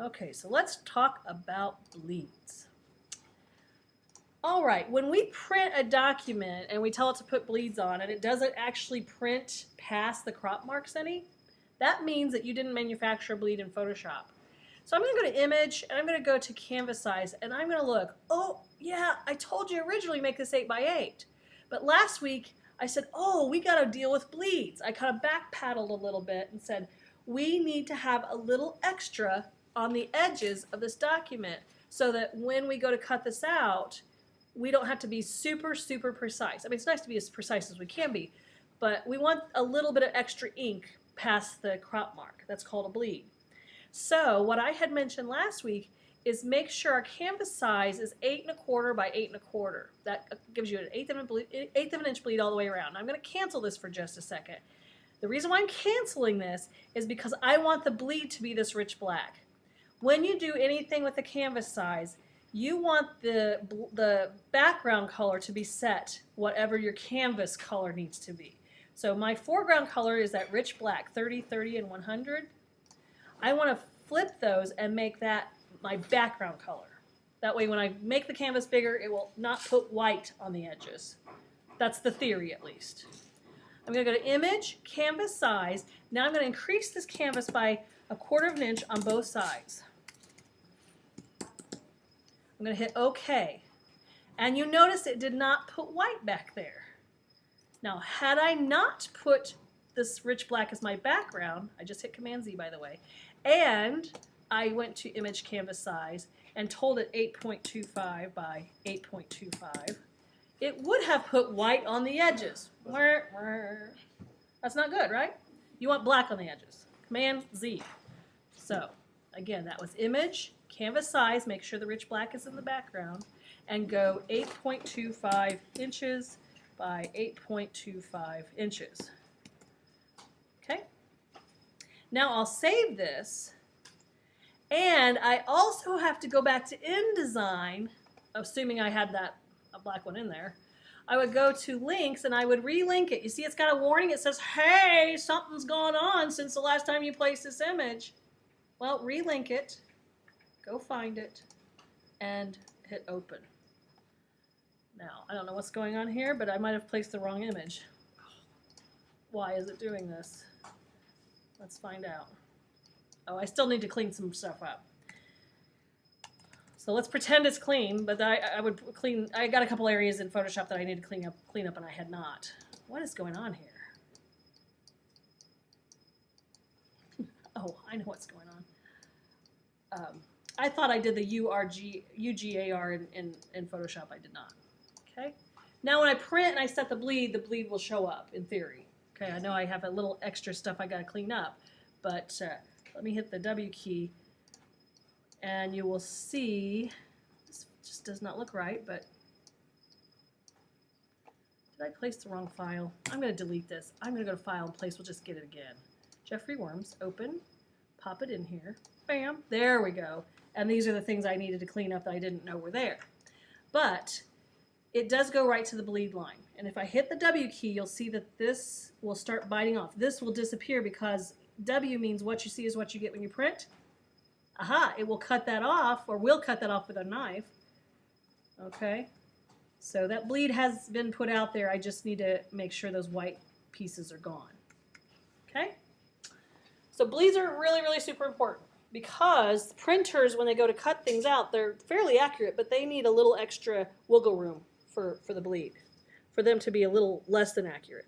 Okay, so let's talk about bleeds. All right, when we print a document and we tell it to put bleeds on and it doesn't actually print past the crop marks any, that means that you didn't manufacture a bleed in Photoshop. So I'm going to go to Image and I'm going to go to Canvas Size and I'm going to look. Oh, yeah, I told you originally make this 8x8. But last week I said, oh, we got to deal with bleeds. I kind of backpedaled a little bit and said, we need to have a little extra on the edges of this document so that when we go to cut this out, we don't have to be super, super precise. I mean, it's nice to be as precise as we can be, but we want a little bit of extra ink past the crop mark. That's called a bleed. So what I had mentioned last week is make sure our canvas size is 8 1/4 by 8 1/4. That gives you an eighth of an inch bleed all the way around. I'm going to cancel this for just a second. The reason why I'm canceling this is because I want the bleed to be this rich black. When you do anything with the canvas size, you want the background color to be set whatever your canvas color needs to be. So my foreground color is that rich black, 30, 30, and 100. I want to flip those and make that my background color. That way when I make the canvas bigger, it will not put white on the edges. That's the theory at least. I'm going to go to Image, Canvas Size. Now I'm going to increase this canvas by 1/4 of an inch on both sides. I'm going to hit OK. And you notice it did not put white back there. Now, had I not put this rich black as my background, I just hit Command Z by the way, and I went to Image Canvas Size and told it 8.25 by 8.25, it would have put white on the edges. That's not good, right? You want black on the edges. Command Z. So, again, that was Image, Canvas Size, make sure the rich black is in the background, and go 8.25 inches by 8.25 inches. Okay? Now I'll save this, and I also have to go back to InDesign, assuming I had that black one in there. I would go to links and I would relink it. You see it's got a warning. It says, hey, something's gone on since the last time you placed this image. Well, relink it, go find it, and hit open. Now, I don't know what's going on here, but I might have placed the wrong image. Why is it doing this? Let's find out. Oh, I still need to clean some stuff up. So let's pretend it's clean, but I would clean. I got a couple areas in Photoshop that I need to clean up, and I had not. What is going on here? Oh, I know what's going on. I thought I did the UGAR in Photoshop. I did not. Okay. Now when I print and I set the bleed will show up in theory. Okay. I know I have a little extra stuff I got to clean up, but let me hit the W key. And you will see, this just does not look right, but did I place the wrong file? I'm going to delete this. I'm going to go to File and Place. We'll just get it again. Jeffrey Worms, open, pop it in here. Bam, there we go. And these are the things I needed to clean up that I didn't know were there. But it does go right to the bleed line. And if I hit the W key, you'll see that this will start biting off. This will disappear because W means what you see is what you get when you print. Aha, it will cut that off, or will cut that off with a knife. Okay, so that bleed has been put out there. I just need to make sure those white pieces are gone. Okay, so bleeds are really, really super important because printers, when they go to cut things out, they're fairly accurate, but they need a little extra wiggle room for the bleed, for them to be a little less than accurate.